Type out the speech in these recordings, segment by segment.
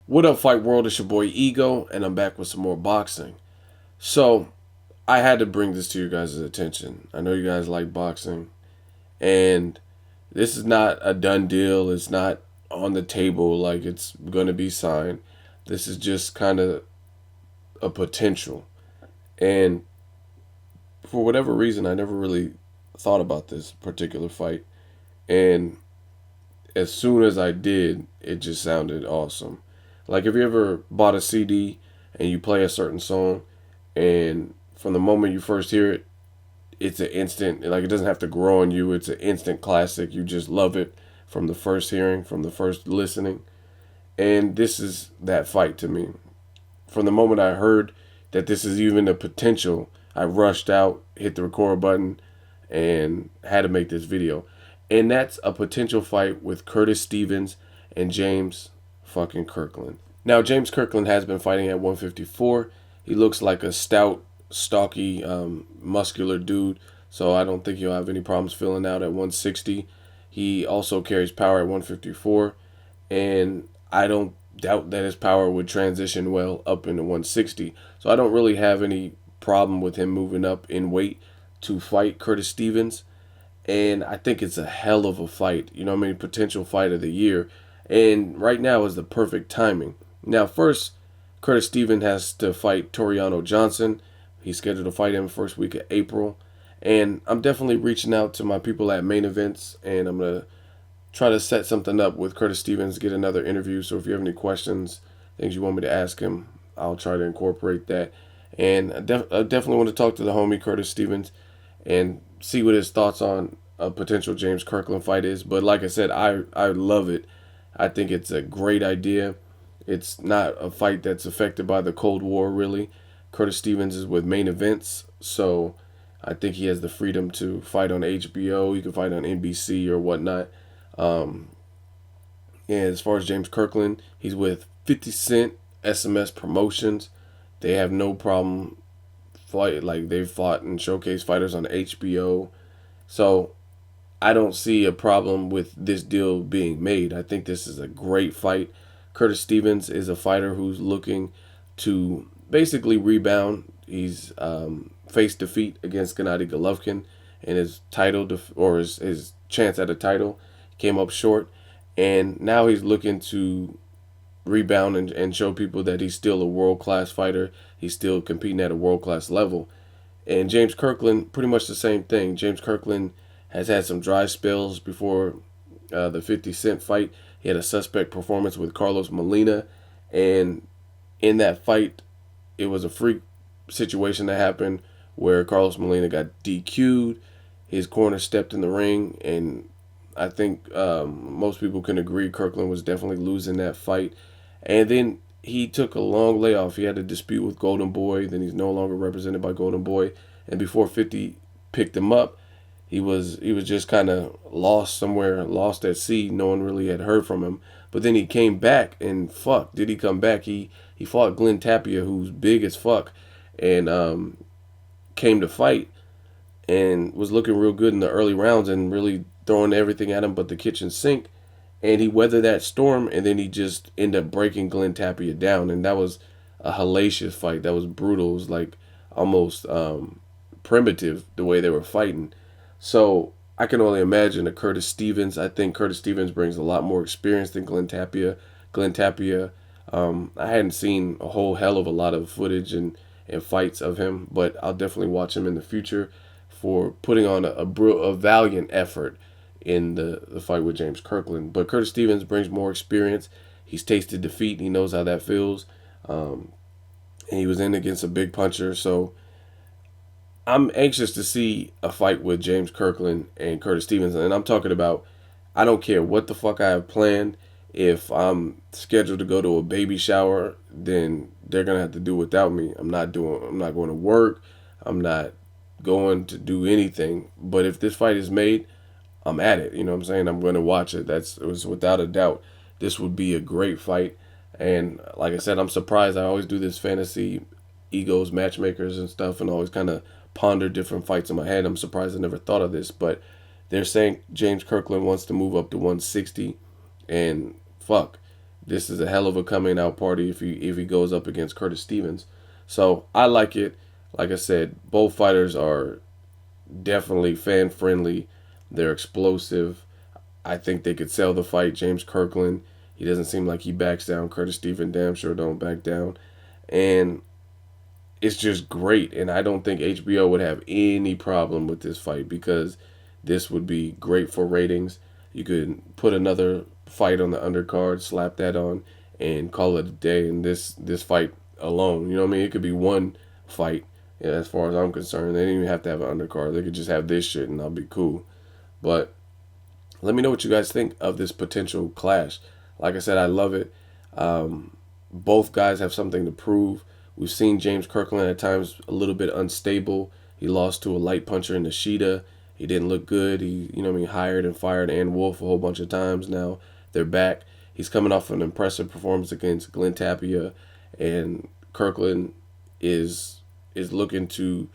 What up, Fight World? It's your boy Ego, and I'm back with some more boxing. So, I had to bring this to you guys' attention. I know you guys like boxing, and this is not a done deal. It's not on the table like it's going to be signed. This is just kind of a potential. And for whatever reason, I never really thought about this particular fight. And as soon as I did, it just sounded awesome. Like, if you ever bought a CD and you play a certain song, and from the moment you first hear it, it's an instant, like, it doesn't have to grow on you. It's an instant classic. You just love it from the first hearing, from the first listening. And this is that fight to me. From the moment I heard that this is even a potential, I rushed out, hit the record button, and had to make this video. And that's a potential fight with Curtis Stevens and James fucking Kirkland. Now, James Kirkland has been fighting at 154. He looks like a stout, stocky, muscular dude, so I don't think he'll have any problems filling out at 160. He also carries power at 154, and I don't doubt that his power would transition well up into 160. So I don't really have any problem with him moving up in weight to fight Curtis Stevens. And I think it's a hell of a fight. You know what I mean? Potential fight of the year. And right now is the perfect timing. Now, first, Curtis Stevens has to fight Toriano Johnson. He's scheduled to fight him first week of April. And I'm definitely reaching out to my people at Main Events, and I'm going to try to set something up with Curtis Stevens, get another interview. So if you have any questions, things you want me to ask him, I'll try to incorporate that. And I definitely want to talk to the homie Curtis Stevens and see what his thoughts on a potential James Kirkland fight is. But like I said, I love it. I think it's a great idea. It's not a fight that's affected by the Cold War, really. Curtis Stevens is with Main Events, so I think he has the freedom to fight on HBO. He can fight on NBC or whatnot. Um, and as far as James Kirkland, he's with 50 Cent SMS Promotions. They have no problem fight, like, they've fought and showcased fighters on HBO. So I don't see a problem with this deal being made. I think this is a great fight. Curtis Stevens is a fighter who's looking to basically rebound. He's faced defeat against Gennady Golovkin, and his title or his chance at a title came up short. And now he's looking to rebound and show people that he's still a world-class fighter. He's still competing at a world-class level. And James Kirkland, pretty much the same thing. James Kirkland has had some dry spells before the 50 Cent fight. He had a suspect performance with Carlos Molina. And in that fight, it was a freak situation that happened where Carlos Molina got DQ'd. His corner stepped in the ring, and I think most people can agree Kirkland was definitely losing that fight. And then he took a long layoff. He had a dispute with Golden Boy. Then he's no longer represented by Golden Boy. And before 50 picked him up, he was just kind of lost somewhere, lost at sea. No one really had heard from him. But then he came back, and fuck, did he come back? He fought Glenn Tapia, who's big as fuck, and came to fight and was looking real good in the early rounds and really throwing everything at him but the kitchen sink. And he weathered that storm, and then he just ended up breaking Glenn Tapia down. And that was a hellacious fight. That was brutal. It was like almost primitive the way they were fighting. So I can only imagine a Curtis Stevens. I think Curtis Stevens brings a lot more experience than Glenn Tapia. Glenn Tapia, I hadn't seen a whole hell of a lot of footage and fights of him, but I'll definitely watch him in the future for putting on a valiant effort in the fight with James Kirkland. But Curtis Stevens brings more experience. He's tasted defeat. He knows how that feels. And he was in against a big puncher. So I'm anxious to see a fight with James Kirkland and Curtis Stevens. And I'm talking about, I don't care what the fuck I have planned. If I'm scheduled to go to a baby shower, then they're gonna have to do without me. I'm not going to work. I'm not going to do anything. But if this fight is made, I'm at it. You know what I'm saying? I'm going to watch it. It was without a doubt. This would be a great fight. And like I said, I'm surprised. I always do this fantasy egos, matchmakers and stuff, and always kind of ponder different fights in my head. I'm surprised I never thought of this, but they're saying James Kirkland wants to move up to 160, and fuck, this is a hell of a coming out party if he goes up against Curtis Stevens. So I like it. Like I said, both fighters are definitely fan friendly. They're explosive. I think they could sell the fight. James Kirkland, he doesn't seem like he backs down. Curtis Stevens damn sure don't back down. And it's just great. And I don't think HBO would have any problem with this fight because this would be great for ratings. You could put another fight on the undercard, slap that on, and call it a day. And this fight alone, you know what I mean? It could be one fight. Yeah, as far as I'm concerned, they didn't even have to have an undercard. They could just have this shit, and I'll be cool. But let me know what you guys think of this potential clash. Like I said, I love it. Both guys have something to prove. We've seen James Kirkland at times a little bit unstable. He lost to a light puncher in Nishida. He didn't look good. He, you know what I mean, hired and fired Ann Wolf a whole bunch of times now. They're back. He's coming off an impressive performance against Glenn Tapia, and Kirkland is looking to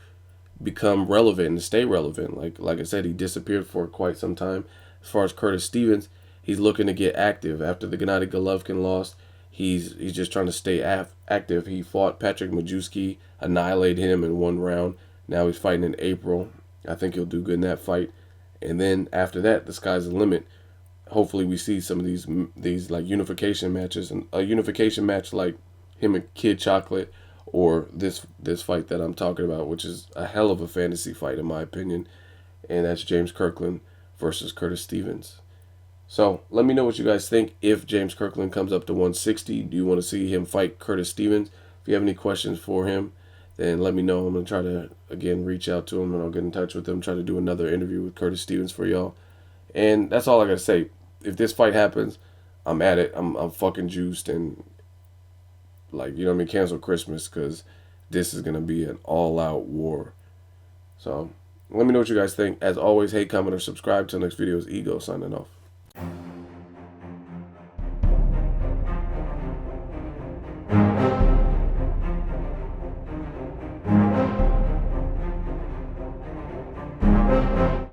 become relevant and stay relevant. Like I said, he disappeared for quite some time. As far as Curtis Stevens, he's looking to get active after the Gennady Golovkin loss. He's just trying to stay active. He fought Patrick Majewski, annihilated him in one round. Now he's fighting in April. I think he'll do good in that fight. And then after that, the sky's the limit. Hopefully, we see some of these like unification matches, and a unification match like him and Kid Chocolate, or this fight that I'm talking about, which is a hell of a fantasy fight in my opinion, and that's James Kirkland versus Curtis Stevens. So let me know what you guys think. If James Kirkland comes up to 160, do you want to see him fight Curtis Stevens? If you have any questions for him, then let me know. I'm going to try to, again, reach out to him, and I'll get in touch with him, try to do another interview with Curtis Stevens for y'all. And that's all I got to say. If this fight happens, I'm at it. I'm fucking juiced, and, like, you know what I mean, cancel Christmas, because this is going to be an all-out war. So let me know what you guys think. As always, hate, comment, or subscribe. Till next video is Ego signing off.